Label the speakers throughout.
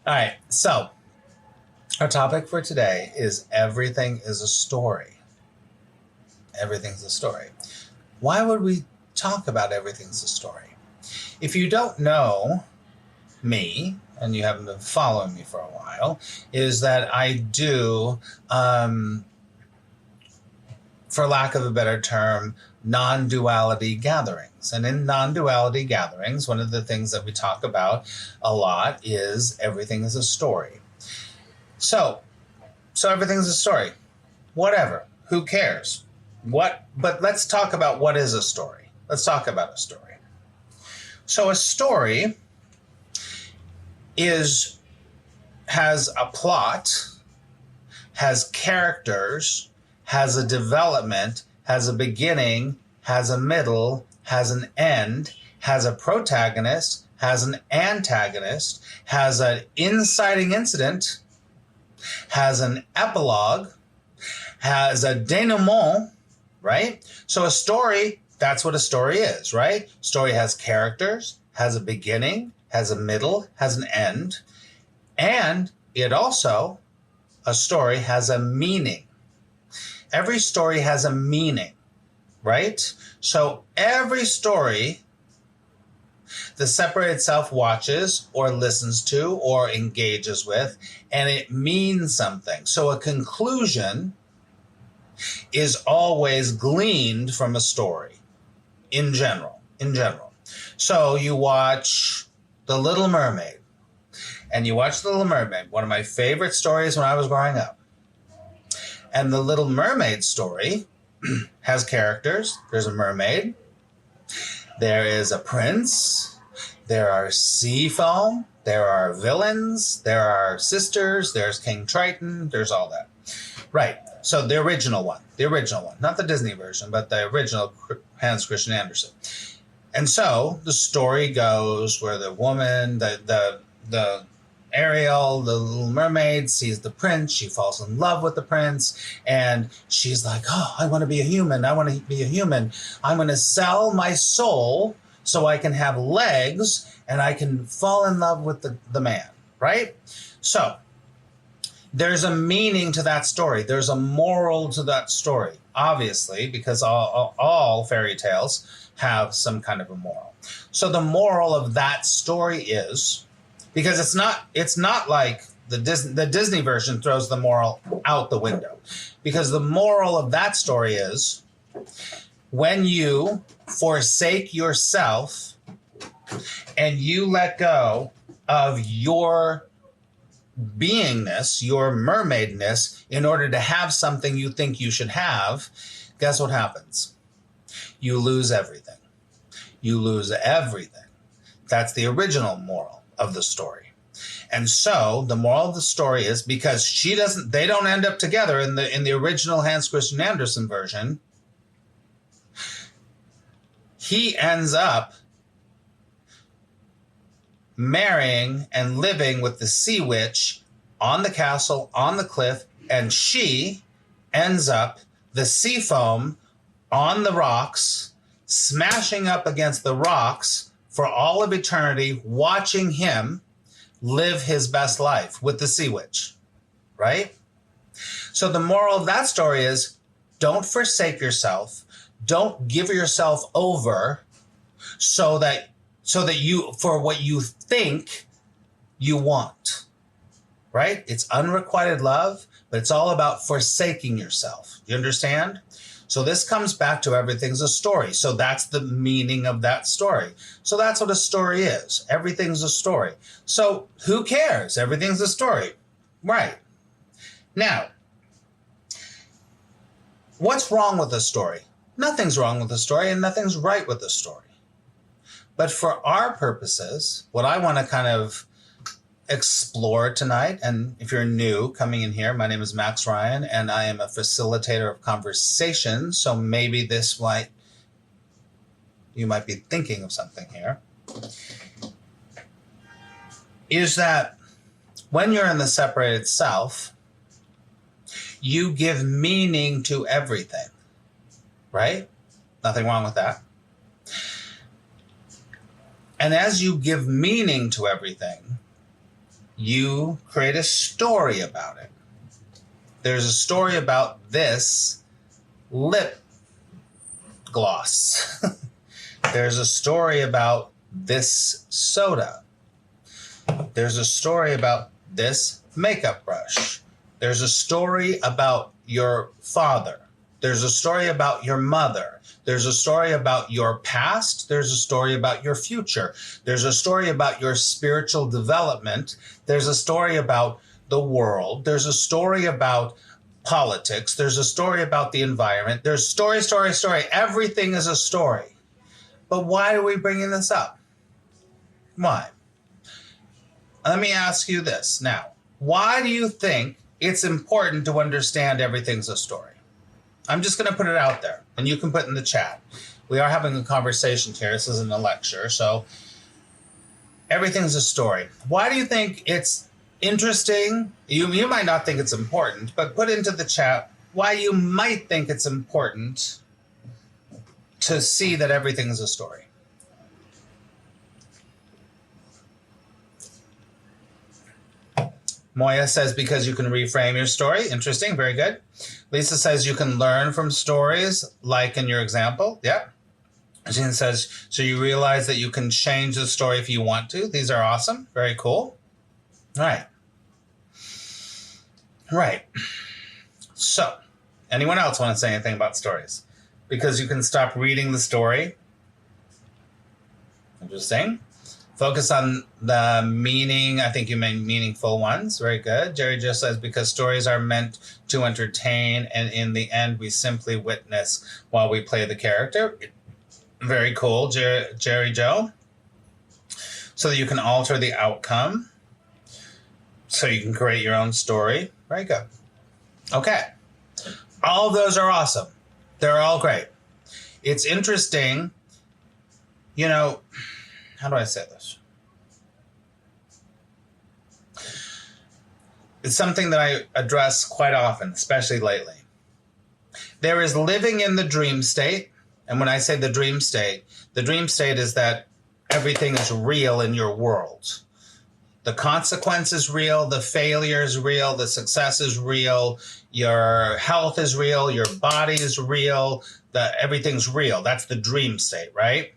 Speaker 1: All right, so our topic for today is everything is a story. Everything's a story. Why would we talk about everything's a story? If you don't know me, and you haven't been following me for a while, is that I do, for lack of a better term, non-duality gatherings. And in non-duality gatherings, one of the things that we talk about a lot is everything is a story. So everything's a story. Whatever. Who cares? But let's talk about what is a story. Let's talk about a story. So a story has a plot, has characters, has a development, has a beginning, has a middle, has an end, has a protagonist, has an antagonist, has an inciting incident, has an epilogue, has a denouement, right? So a story, that's what a story is, right? Story has characters, has a beginning, has a middle, has an end, and it also, a story has a meaning. Every story has a meaning, right? So every story the separated self watches or listens to or engages with, and it means something. So a conclusion is always gleaned from a story in general. So you watch The Little Mermaid, and you watch The Little Mermaid, one of my favorite stories when I was growing up. And The Little Mermaid story has characters. There's a mermaid. There is a prince. There are sea foam. There are villains. There are sisters. There's King Triton. There's all that. Right. So the original one, not the Disney version, but the original Hans Christian Andersen. And so the story goes where the woman, the Ariel, the Little Mermaid, sees the prince. She falls in love with the prince, and she's like, oh, I want to be a human. I'm going to sell my soul so I can have legs and I can fall in love with the man, right? So there's a meaning to that story. There's a moral to that story, obviously, because all fairy tales have some kind of a moral. So the moral of that story is, because it's not like the Disney version throws the moral out the window, because the moral of that story is when you forsake yourself and you let go of your beingness, your mermaidness, in order to have something you think you should have, guess what happens? You lose everything. You lose everything. That's the original moral of the story. And so the moral of the story is, because they don't end up together in the original Hans Christian Andersen version, he ends up marrying and living with the sea witch on the castle, on the cliff, and she ends up the sea foam on the rocks, smashing up against the rocks for all of eternity, watching him live his best life with the sea witch, right? So the moral of that story is, don't forsake yourself. Don't give yourself over so that you, for what you think you want, right? It's unrequited love, but it's all about forsaking yourself. You understand? So this comes back to everything's a story. So that's the meaning of that story. So that's what a story is. Everything's a story. So who cares? Everything's a story. Right. Now, what's wrong with a story? Nothing's wrong with a story, and nothing's right with a story. But for our purposes, what I want to kind of explore tonight, and if you're new coming in here, my name is Max Ryan, and I am a facilitator of conversation. So maybe you might be thinking of something here, is that when you're in the separated self, you give meaning to everything, right? Nothing wrong with that. And as you give meaning to everything, You create a story about it. There's a story about this lip gloss. There's a story about this soda. There's a story about this makeup brush. There's a story about your father. There's a story about your mother. There's a story about your past. There's a story about your future. There's a story about your spiritual development. There's a story about the world. There's a story about politics. There's a story about the environment. There's story, story, story. Everything is a story. But why are we bringing this up? Why? Let me ask you this now. Why do you think it's important to understand everything's a story? I'm just going to put it out there, and you can put in the chat. We are having a conversation here. This isn't a lecture, so everything's a story. Why do you think it's interesting? You might not think it's important, but put into the chat why you might think it's important to see that everything's a story. Moya says, because you can reframe your story. Interesting, very good. Lisa says, you can learn from stories, like in your example. Yep. Jean says, so you realize that you can change the story if you want to. These are awesome, very cool. All right. Right. So, anyone else want to say anything about stories? Because you can stop reading the story. Interesting. Focus on the meaning. I think you mean meaningful ones. Very good. Jerry just says, because stories are meant to entertain, and in the end, we simply witness while we play the character. Very cool, Jerry Joe. So that you can alter the outcome. So you can create your own story. Very good. Okay. All of those are awesome. They're all great. It's interesting, you know, how do I say this? It's something that I address quite often, especially lately. There is living in the dream state. And when I say the dream state is that everything is real in your world. The consequence is real, the failure is real, the success is real, your health is real, your body is real, everything's real. That's the dream state, right?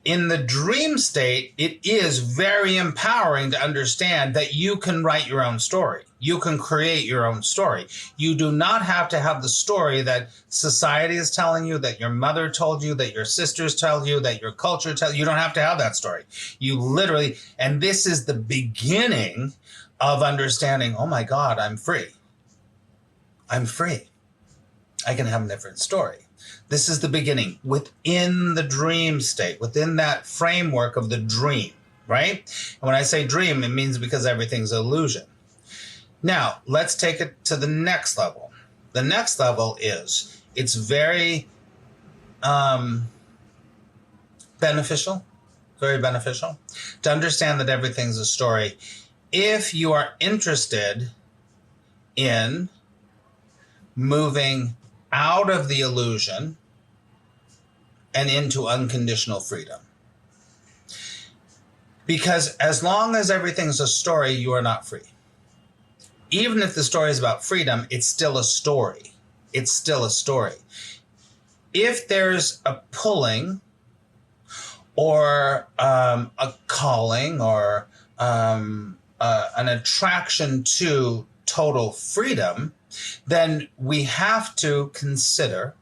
Speaker 1: In the dream state, it is very empowering to understand that you can write your own story. You can create your own story. You do not have to have the story that society is telling you, that your mother told you, that your sisters tell you, that your culture tells you. You don't have to have that story. You literally, and this is the beginning of understanding, oh my God, I'm free. I'm free. I can have a different story. This is the beginning within the dream state, within that framework of the dream, right? And when I say dream, it means because everything's illusion. Now, let's take it to the next level. The next level is, it's very beneficial to understand that everything's a story. If you are interested in moving out of the illusion and into unconditional freedom. Because as long as everything's a story, you are not free. Even if the story is about freedom, it's still a story. It's still a story. If there's a pulling or a calling or an attraction to total freedom, then we have to consider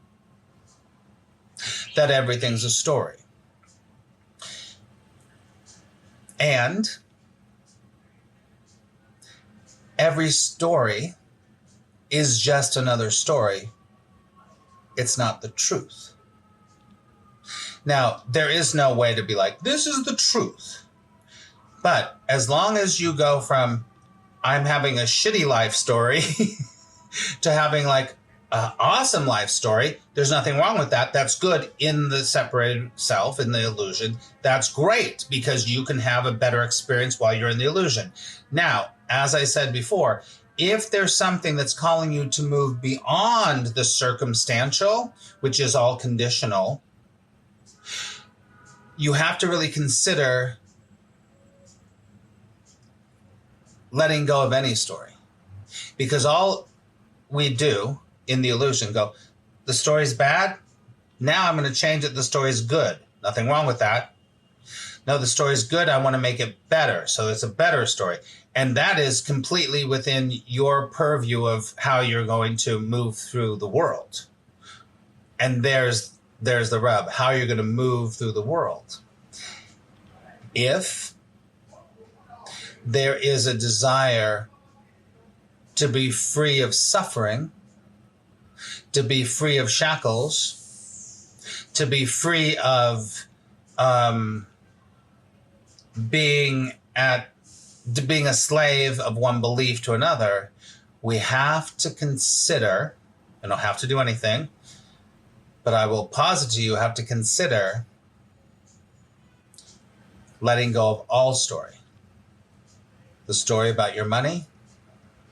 Speaker 1: that everything's a story. And every story is just another story. It's not the truth. Now, there is no way to be like, this is the truth. But as long as you go from, I'm having a shitty life story to having like an awesome life story, there's nothing wrong with that. That's good in the separated self, in the illusion. That's great because you can have a better experience while you're in the illusion. Now, as I said before, if there's something that's calling you to move beyond the circumstantial, which is all conditional, you have to really consider letting go of any story. Because all we do in the illusion go, the story's bad. Now I'm going to change it. The story's good. Nothing wrong with that. No, the story's good. I want to make it better. So it's a better story. And that is completely within your purview of how you're going to move through the world. And there's the rub, how you're going to move through the world. If there is a desire to be free of suffering, to be free of shackles, to be free of being a slave of one belief to another, we have to consider, I don't have to do anything, but I will posit to you, have to consider letting go of all story. The story about your money,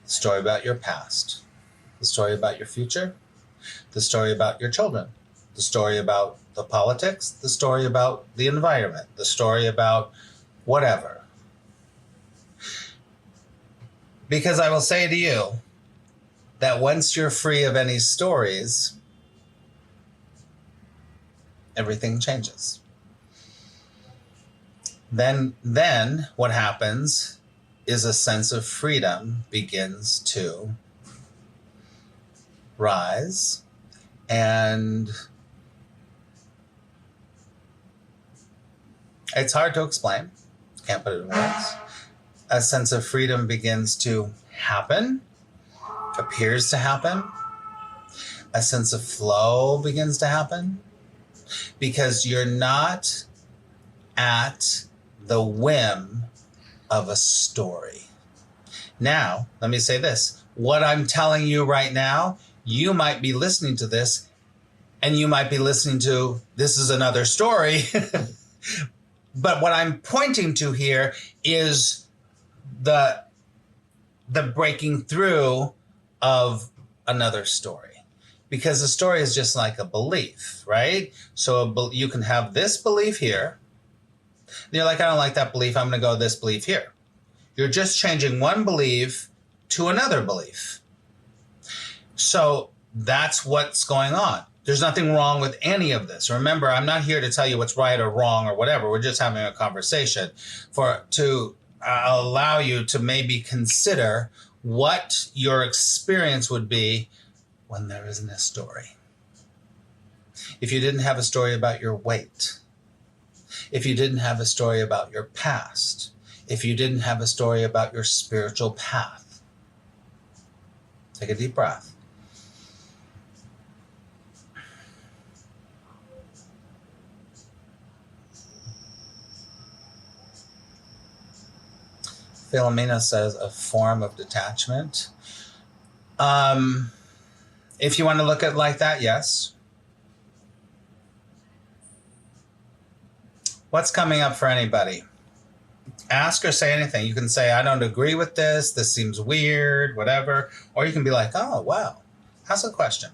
Speaker 1: the story about your past, the story about your future, the story about your children, the story about the politics, the story about the environment, the story about whatever. Because I will say to you that once you're free of any stories, everything changes. Then what happens is a sense of freedom begins to rise, and it's hard to explain. Can't put it in words. A sense of freedom begins to happen, appears to happen. A sense of flow begins to happen because you're not at the whim of a story. Now, let me say this. What I'm telling you right now, you might be listening to this and you might be listening to, this is another story. But what I'm pointing to here is the breaking through of another story. Because a story is just like a belief, right? So you can have this belief here. And you're like, I don't like that belief. I'm going to go this belief here. You're just changing one belief to another belief. So that's what's going on. There's nothing wrong with any of this. Remember, I'm not here to tell you what's right or wrong or whatever. We're just having a conversation to allow you to maybe consider what your experience would be when there isn't a story. If you didn't have a story about your weight, if you didn't have a story about your past, if you didn't have a story about your spiritual path, take a deep breath. Philomena says a form of detachment. If you want to look at it like that, yes. What's coming up for anybody? Ask or say anything. You can say, I don't agree with this. This seems weird, whatever. Or you can be like, oh, wow. Ask a question.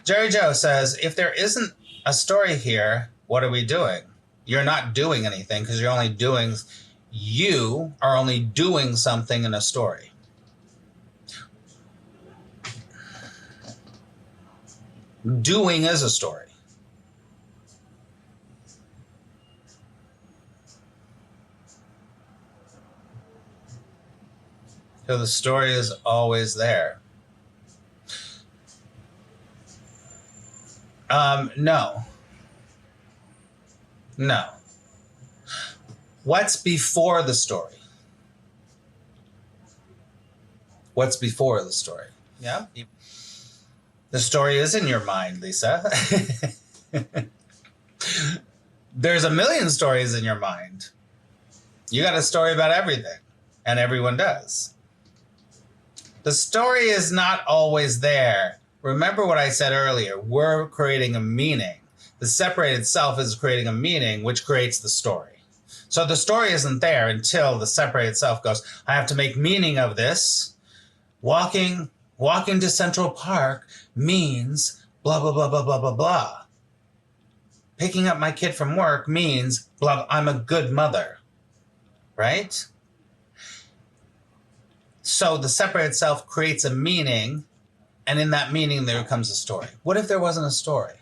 Speaker 1: Jerry Joe says, if there isn't a story here, what are we doing? You're not doing anything because you are only doing something in a story. Doing is a story. So the story is always there. No. What's before the story? What's before the story? Yeah. The story is in your mind, Lisa. There's a million stories in your mind. You got a story about everything, and everyone does. The story is not always there. Remember what I said earlier. We're creating a meaning. The separated self is creating a meaning, which creates the story. So the story isn't there until the separated self goes, I have to make meaning of this. Walking to Central Park means blah, blah, blah, blah, blah, blah, blah. Picking up my kid from work means blah, I'm a good mother, right? So the separated self creates a meaning, and in that meaning there comes a story. What if there wasn't a story?